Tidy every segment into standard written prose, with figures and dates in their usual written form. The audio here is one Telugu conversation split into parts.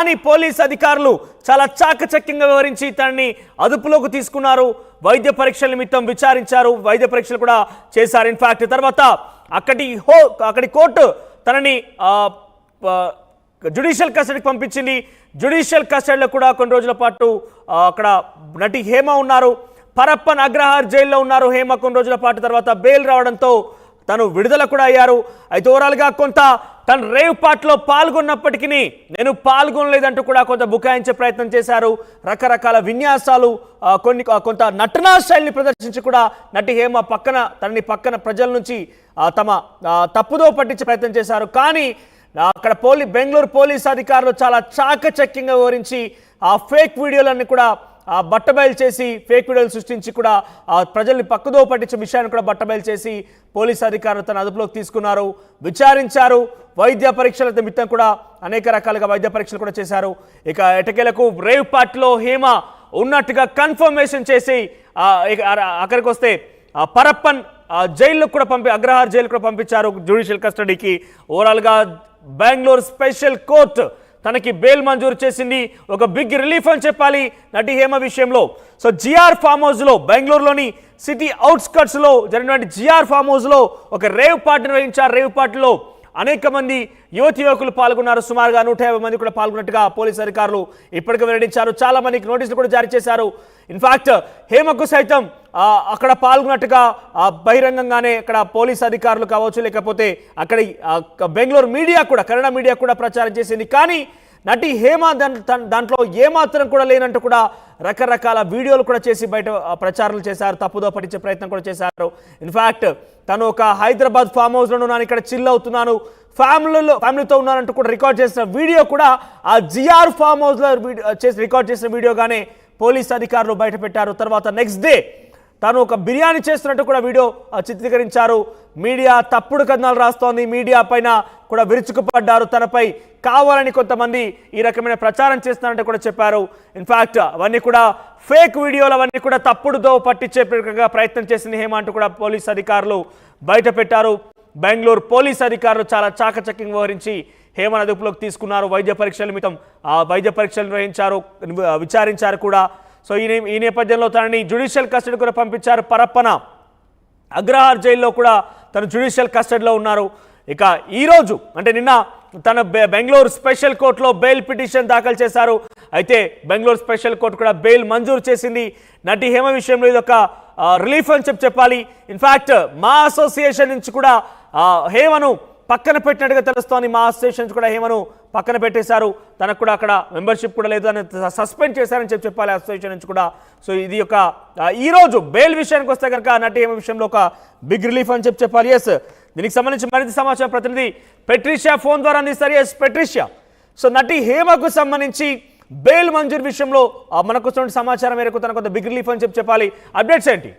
కానీ పోలీస్ అధికారులు చాలా చాకచక్యంగా వివరించి తనని అదుపులోకి తీసుకున్నారు. వైద్య పరీక్షల నిమిత్తం విచారించారు, వైద్య పరీక్షలు కూడా చేశారు. ఇన్ఫాక్ట్ తర్వాత అక్కడి కోర్టు తనని జ్యుడిషియల్ కస్టడీకి పంపించింది. జ్యుడిషియల్ కస్టడీలో కూడా కొన్ని రోజుల పాటు అక్కడ నటి హేమ ఉన్నారు. పరప్పన్ అగ్రహార్ జైల్లో ఉన్నారు హేమ కొన్ని రోజుల పాటు. తర్వాత బెయిల్ రావడంతో తను విడుదల కూడా అయ్యారు. అయితే ఓవరాల్గా కొంత తను రేవ్ పార్టీలో పాల్గొన్నప్పటికీ నేను పాల్గొనలేదంటూ కూడా కొంత బుకాయించే ప్రయత్నం చేశారు. రకరకాల విన్యాసాలు కొంత నటనా శైలిని ప్రదర్శించి కూడా నటి హేమ తనని పక్కన ప్రజల నుంచి తమ తప్పుదో పట్టించే ప్రయత్నం చేశారు. కానీ అక్కడ బెంగళూరు పోలీస్ అధికారులు చాలా చాకచక్యంగా వివరించి ఆ ఫేక్ వీడియోలన్నీ కూడా బట్టబయలు చేసి, ఫేక్ వీడియోలు సృష్టించి కూడా ప్రజల్ని పక్కదో పట్టించే విషయాన్ని కూడా బట్టబయలు చేసి పోలీసు అధికారులు తన అదుపులోకి తీసుకున్నారు, విచారించారు. వైద్య పరీక్షల నిమిత్తం కూడా అనేక రకాలుగా వైద్య పరీక్షలు కూడా చేశారు. ఇక ఎటకేలకు రేవ్ పార్టీలో హేమ ఉన్నట్టుగా కన్ఫర్మేషన్ చేసి అక్కడికి వస్తే పరప్పన్ జైల్లో కూడా అగ్రహార్ జైలు కూడా పంపించారు జ్యుడిషియల్ కస్టడీకి. ఓవరాల్గా బెంగళూరు స్పెషల్ కోర్టు తనకి బెయిల్ మంజూరు చేసింది. ఒక బిగ్ రిలీఫ్ అని చెప్పాలి నటి హేమ విషయంలో. సో జిఆర్ ఫామ్ హౌస్లో, బెంగళూరులోని సిటీ అవుట్స్కట్స్లో జరిగినటువంటి జిఆర్ ఫామ్ హౌస్లో ఒక రేవ్ పార్టీ నిర్వహించారు. రేవ్ పార్టీలో అనేక మంది యువకులు పాల్గొన్నారు. సుమారుగా 150 మంది కూడా పాల్గొన్నట్టుగా పోలీసు అధికారులు ఇప్పటికే వెల్లడించారు. చాలా మందికి నోటీసులు కూడా జారీ చేశారు. ఇన్ఫాక్ట్ హేమకు సైతం అక్కడ పాల్గొన్నట్టుగా బహిరంగంగానే అక్కడ పోలీసు అధికారులు కావచ్చు, లేకపోతే అక్కడ బెంగళూరు మీడియా కూడా, కన్నడ మీడియా కూడా ప్రచారం చేసింది. కానీ నటి హేమ దాంట్లో ఏమాత్రం కూడా లేనంటూ కూడా రకరకాల వీడియోలు కూడా చేసి బయట ప్రచారాలు చేశారు, తప్పుదో పట్టించే ప్రయత్నం కూడా చేశారు. ఇన్ఫాక్ట్ తను ఒక హైదరాబాద్ ఫామ్ హౌస్లో ఉన్నాను, ఇక్కడ చిల్ అవుతున్నాను, ఫ్యామిలీతో ఉన్నానంటూ కూడా రికార్డ్ చేసిన వీడియో కూడా ఆ జిఆర్ ఫామ్ హౌస్లో రికార్డ్ చేసిన వీడియోగానే పోలీస్ అధికారులు బయట పెట్టారు. తర్వాత నెక్స్ట్ డే తను ఒక బిర్యానీ చేస్తున్నట్టు కూడా వీడియో చిత్రీకరించారు. మీడియా తప్పుడు కథనాలు రాస్తోంది, మీడియా పైన కూడా విరుచుకుపడ్డారు. తనపై కావాలని కొంతమంది ఈ రకమైన ప్రచారం చేస్తున్నారంటే కూడా చెప్పారు. ఇన్ఫాక్ట్ అవన్నీ కూడా ఫేక్ వీడియోలు, అవన్నీ కూడా తప్పుడుతో పట్టించే ప్రయత్నం చేసింది హేమ అంటూ కూడా పోలీస్ అధికారులు బయట పెట్టారు. బెంగళూరు పోలీస్ అధికారులు చాలా చాకచక్యంగా వ్యవహరించి హేమను అదుపులోకి తీసుకున్నారు. వైద్య పరీక్షల నిమిత్తం వైద్య పరీక్షలు నిర్వహించారు, విచారించారు కూడా. సో ఈ నేపథ్యంలో తనని జ్యుడిషియల్ కస్టడీ కూడా పంపించారు. పరప్పన అగ్రహార్ జైల్లో కూడా తను జ్యుడిషియల్ కస్టడీలో ఉన్నారు. ఇక ఈరోజు అంటే నిన్న తన బెంగళూరు స్పెషల్ కోర్టులో బెయిల్ పిటిషన్ దాఖలు చేశారు. అయితే బెంగళూరు స్పెషల్ కోర్టు కూడా బెయిల్ మంజూరు చేసింది. నటి హేమ విషయంలో ఇది ఒక రిలీఫ్ అని చెప్పాలి. ఇన్ఫాక్ట్ మా అసోసియేషన్ నుంచి కూడా హేమను పక్కన పెట్టినట్టుగా తెలుస్తోంది. మా అసోసియేషన్ కూడా హేమను పక్కన పెట్టేశారు. తనకు కూడా అక్కడ మెంబర్షిప్ కూడా లేదు అని సస్పెండ్ చేశారని చెప్పాలి అసోసియేషన్ నుంచి కూడా. సో ఇది ఒక ఈరోజు బెయిల్ విషయానికి వస్తే కనుక నటి హేమ విషయంలో ఒక బిగ్ రిలీఫ్ అని చెప్పాలి. ఎస్, దీనికి సంబంధించి మరింత సమాచారం ప్రతినిధి పెట్రిషియా ఫోన్ ద్వారా అందిస్తారు. ఎస్ పెట్రిషియా, సో నటి హేమకు సంబంధించి బెయిల్ మంజూరు విషయంలో మనకు వస్తున్న సమాచారం మేరకు తనకు కొంత బిగ్ రిలీఫ్ అని చెప్పాలి. అప్డేట్స్ ఏంటి?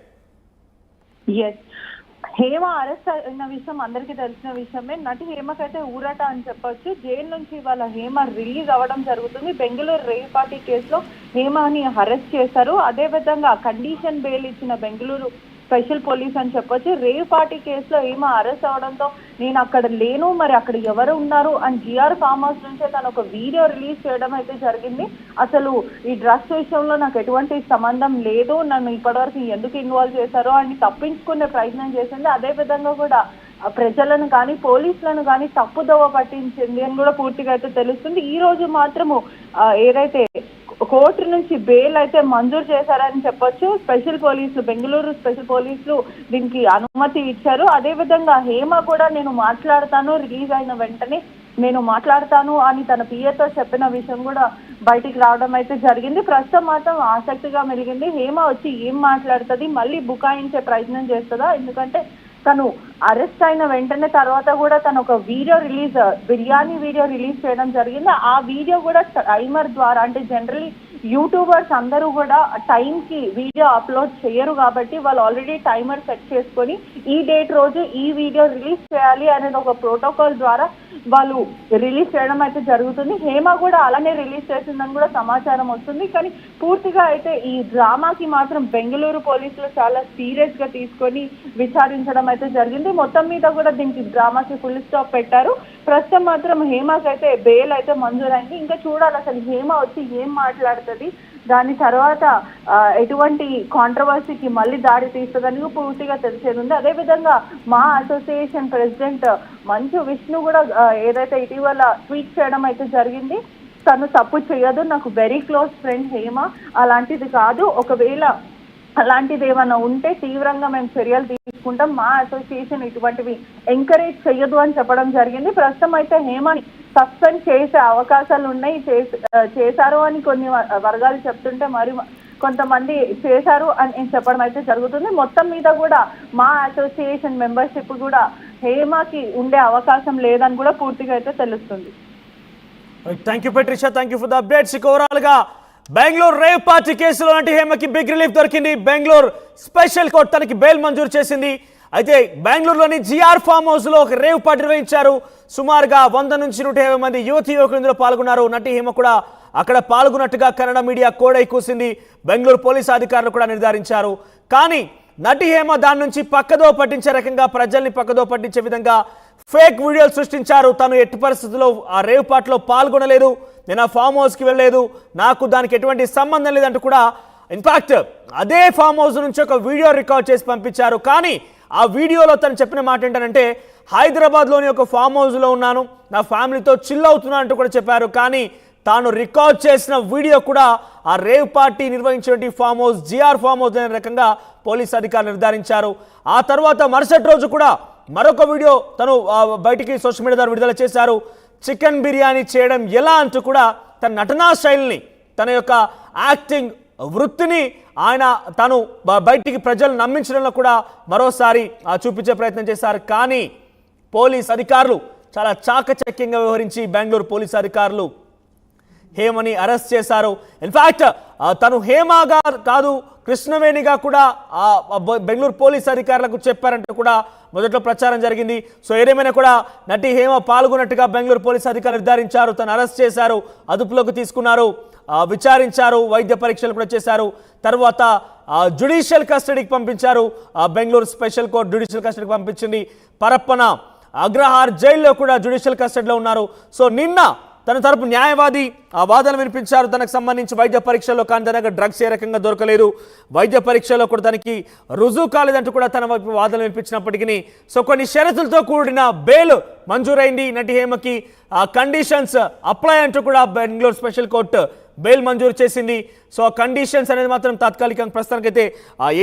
హేమ అరెస్ట్ అయిన విషయం అందరికీ తెలిసిన విషయమే. నటి హేమకైతే ఊరట అని చెప్పొచ్చు. జైలు నుంచి వాళ్ళ హేమ రిలీజ్ అవ్వడం జరుగుతుంది. బెంగళూరు రేవ్ పార్టీ కేసులో హేమని అరెస్ట్ చేశారు. అదే విధంగా కండిషన్ బెయిల్ ఇచ్చిన బెంగళూరు స్పెషల్ పోలీస్ అని చెప్పొచ్చు. రేవ్ పార్టీ కేసులో హేమ అరెస్ట్ అవడంతో నేను అక్కడ లేను, మరి అక్కడ ఎవరు ఉన్నారు అని జిఆర్ ఫామ్ హౌస్ నుంచే తను ఒక వీడియో రిలీజ్ చేయడం అయితే జరిగింది. అసలు ఈ డ్రగ్స్ విషయంలో నాకు ఎటువంటి సంబంధం లేదు, నన్ను ఇప్పటివరకు ఎందుకు ఇన్వాల్వ్ చేశారో అని తప్పించుకునే ప్రయత్నం చేసింది. అదే విధంగా కూడా ప్రజలను కానీ పోలీసులను కానీ తప్పుదోవ పట్టించింది అని కూడా పూర్తిగా అయితే తెలుస్తుంది. ఈ రోజు మాత్రము ఏదైతే కోర్టు నుంచి బెయిల్ అయితే మంజూరు చేశారని చెప్పొచ్చు. బెంగళూరు స్పెషల్ పోలీసులు దీనికి అనుమతి ఇచ్చారు. అదే విధంగా హేమ కూడా నేను మాట్లాడతాను, రిలీజ్ అయిన వెంటనే నేను మాట్లాడతాను అని తన పిఏతో చెప్పిన విషయం కూడా బయటికి రావడం అయితే జరిగింది. ప్రస్తుతం మాత్రం ఆసక్తిగా మెలిగింది. హేమ వచ్చి ఏం మాట్లాడుతుంది, మళ్ళీ బుకాయించే ప్రయత్నం చేస్తుందా? ఎందుకంటే తను అరెస్ట్ అయిన వెంటనే తర్వాత కూడా తను ఒక బిర్యానీ వీడియో రిలీజ్ చేయడం జరిగింది. ఆ వీడియో కూడా టైమర్ ద్వారా, అంటే జనరలీ యూట్యూబర్స్ అందరూ కూడా టైంకి వీడియో అప్లోడ్ చేయరు కాబట్టి వాళ్ళు ఆల్రెడీ టైమర్ సెట్ చేసుకొని ఈ డేట్ రోజు ఈ వీడియో రిలీజ్ చేయాలి అనేది ఒక ప్రోటోకాల్ ద్వారా వాళ్ళు రిలీజ్ చేయడం అయితే జరుగుతుంది. హేమ కూడా అలానే రిలీజ్ చేసిందని కూడా సమాచారం వస్తుంది. కానీ పూర్తిగా అయితే ఈ డ్రామాకి మాత్రం బెంగళూరు పోలీసులు చాలా సీరియస్ గా తీసుకొని విచారించడం అయితే జరిగింది. మొత్తం మీద కూడా దీనికి డ్రామాకి ఫుల్ స్టాప్ పెట్టారు. ప్రస్తుతం మాత్రం హేమకి అయితే బెయిల్ అయితే మంజూరైంది. ఇంకా చూడాలి అసలు హేమ వచ్చి ఏం మాట్లాడుతుంది, దాని తర్వాత ఎటువంటి కాంట్రవర్సీకి మళ్ళీ దారి తీస్తుందని పూర్తిగా తెలిసేది ఉంది. అదేవిధంగా మా అసోసియేషన్ ప్రెసిడెంట్ మంచు విష్ణు కూడా ఏదైతే ఇటీవల ట్వీట్ చేయడం అయితే జరిగింది, తను తప్పు చేయదు, నాకు వెరీ క్లోజ్ ఫ్రెండ్ హేమ, అలాంటిది కాదు, ఒకవేళ అలాంటిది ఏమైనా ఉంటే తీవ్రంగా మేము చర్యలు తీసుకుంటాం, మా అసోసియేషన్ ఇటువంటివి ఎంకరేజ్ చేయదు అని చెప్పడం జరిగింది. ప్రస్తుతం అయితే హేమని సస్పెండ్ చేసే అవకాశాలు ఉన్నాయి, చేశారు అని కొన్ని వర్గాలు చెప్తుంటే మరి కొంతమంది చేశారు అని చెప్పడం అయితే జరుగుతుంది. మొత్తం మీద కూడా మా అసోసియేషన్ మెంబర్షిప్ కూడా హేమకి ఉండే అవకాశం లేదని కూడా పూర్తిగా అయితే తెలుస్తుంది. Thank you పెట్రిషా, thank you for the updates. ఓవరాల్గా బెంగళూరు రేవ్ పార్టీ కేసులో అంటే హేమకి బిగ్ రిలీఫ్ దొరికింది. బెంగళూరు స్పెషల్ కోర్టు తనకి బెయిల్ మంజూరు చేసింది. అయితే బెంగళూరులోని జిఆర్ ఫామ్ హౌస్లో ఒక రేవ్ పార్టీ నిర్వహించారు. సుమారుగా 100 నుంచి 150 మంది యువకులు ఇందులో పాల్గొన్నారు. నటి హేమ కూడా అక్కడ పాల్గొన్నట్టుగా కన్నడ మీడియా కోడై కూసింది. బెంగళూరు పోలీసు అధికారులు కూడా నిర్ధారించారు. కానీ నటి హేమ దాని నుంచి పక్కదో పట్టించే రకంగా, ప్రజల్ని పక్కదో పట్టించే విధంగా ఫేక్ వీడియోలు సృష్టించారు. తను ఎట్టి పరిస్థితుల్లో ఆ రేవ్ పార్టీలో పాల్గొనలేదు, నేను ఆ ఫామ్ హౌస్కి వెళ్ళలేదు, నాకు దానికి ఎటువంటి సంబంధం లేదంటూ కూడా ఇన్ఫాక్ట్ అదే ఫామ్ హౌస్ నుంచి ఒక వీడియో రికార్డ్ చేసి పంపించారు. కానీ ఆ వీడియోలో తను చెప్పిన మాట ఏంటంటే హైదరాబాద్లోని ఒక ఫామ్ హౌస్లో ఉన్నాను, నా ఫ్యామిలీతో చిల్ అవుతున్నాను అంటూ కూడా చెప్పారు. కానీ తాను రికార్డ్ చేసిన వీడియో కూడా ఆ రేవ్ పార్టీ నిర్వహించిన farm house GR farm house అనే రకంగా పోలీసు అధికారులు నిర్ధారించారు. ఆ తర్వాత మరుసటి రోజు కూడా మరొక వీడియో తను బయటికి సోషల్ మీడియా ద్వారా విడుదల చేశారు. చికెన్ బిర్యానీ చేయడం ఎలా అంటూ కూడా తన నటనా శైలిని, తన యొక్క యాక్టింగ్ వృత్తిని తను బయటికి ప్రజలు నమ్మించడంలో కూడా మరోసారి చూపించే ప్రయత్నం చేశారు. కానీ పోలీస్ అధికారులు చాలా చాకచక్యంగా వ్యవహరించి బెంగళూరు పోలీసు అధికారులు హేమని అరెస్ట్ చేశారు. ఇన్ఫాక్ట్ తను హేమగా కాదు, కృష్ణవేణిగా కూడా బెంగళూరు పోలీసు అధికారులకు చెప్పారంటూ కూడా మొదట్లో ప్రచారం జరిగింది. సో ఏదేమైనా కూడా నటి హేమ పాల్గొన్నట్టుగా బెంగళూరు పోలీసు అధికారులు నిర్ధారించారు. తను అరెస్ట్ చేశారు, అదుపులోకి తీసుకున్నారు, విచారించారు, వైద్య పరీక్షలు కూడా చేశారు. తర్వాత జ్యుడిషియల్ కస్టడీకి పంపించారు. బెంగళూరు స్పెషల్ కోర్టు జ్యుడిషియల్ కస్టడీకి పంపించింది. పరప్పన అగ్రహార్ జైల్లో కూడా జ్యుడిషియల్ కస్టడీలో ఉన్నారు. సో నిన్న తన తరపు న్యాయవాది ఆ వాదన వినిపించారు తనకు సంబంధించి వైద్య పరీక్షల్లో. కానీ తన దగ్గర డ్రగ్స్ ఏ రకంగా దొరకలేదు, వైద్య పరీక్షలో కూడా తనకి రుజువు కాలేదంటూ కూడా తన వైపు వాదన వినిపించినప్పటికీ సో కొన్ని షరతులతో కూడిన బెయిల్ మంజూరైంది నటి హేమకి. కండిషన్స్ అప్లై అంటూ కూడా బెంగళూరు స్పెషల్ కోర్టు బెయిల్ మంజూరు చేసింది. సో కండిషన్స్ అనేది మాత్రం తాత్కాలికంగా ప్రస్తుతానికైతే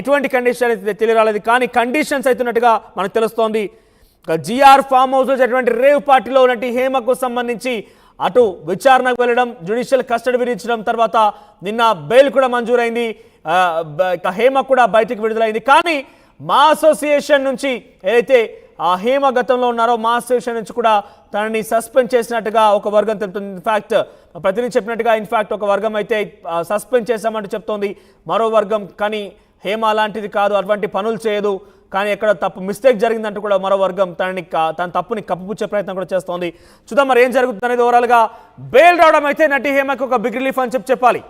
ఎటువంటి కండిషన్ అయితే తెలియరాలేదు. కానీ కండిషన్స్ అవుతున్నట్టుగా మనకు తెలుస్తోంది. జిఆర్ ఫామ్ హౌస్లో జరిగినటువంటి రేవ్ పార్టీలో నటి హేమకు సంబంధించి అటు విచారణకు వెళ్ళడం, జ్యుడిషియల్ కస్టడీ విధించడం, తర్వాత నిన్న బెయిల్ కూడా మంజూరైంది. హేమ కూడా బయటకు విడుదలైంది. కానీ మా అసోసియేషన్ నుంచి ఏదైతే హేమ గతంలో ఉన్నారో మా అసోసియేషన్ నుంచి కూడా తనని సస్పెండ్ చేసినట్టుగా ఒక వర్గం తెలుపుతుంది. ఇన్ఫాక్ట్ ప్రతినిధి చెప్పినట్టుగా ఇన్ఫాక్ట్ ఒక వర్గం అయితే సస్పెండ్ చేశామంటూ చెప్తోంది. మరో వర్గం కానీ హేమ అలాంటిది కాదు, అటువంటి పనులు చేయదు, కానీ ఎక్కడ తప్పు మిస్టేక్ జరిగిందంటూ కూడా మరో వర్గం తన తప్పుని కప్పుపుచ్చే ప్రయత్నం కూడా చేస్తోంది. చూద్దాం మరి ఏం జరుగుతుంది అనేది. ఓవరాల్గా బెయిల్ రావడం అయితే నటి హేమకి ఒక బిగ్ రిలీఫ్ అని చెప్పాలి.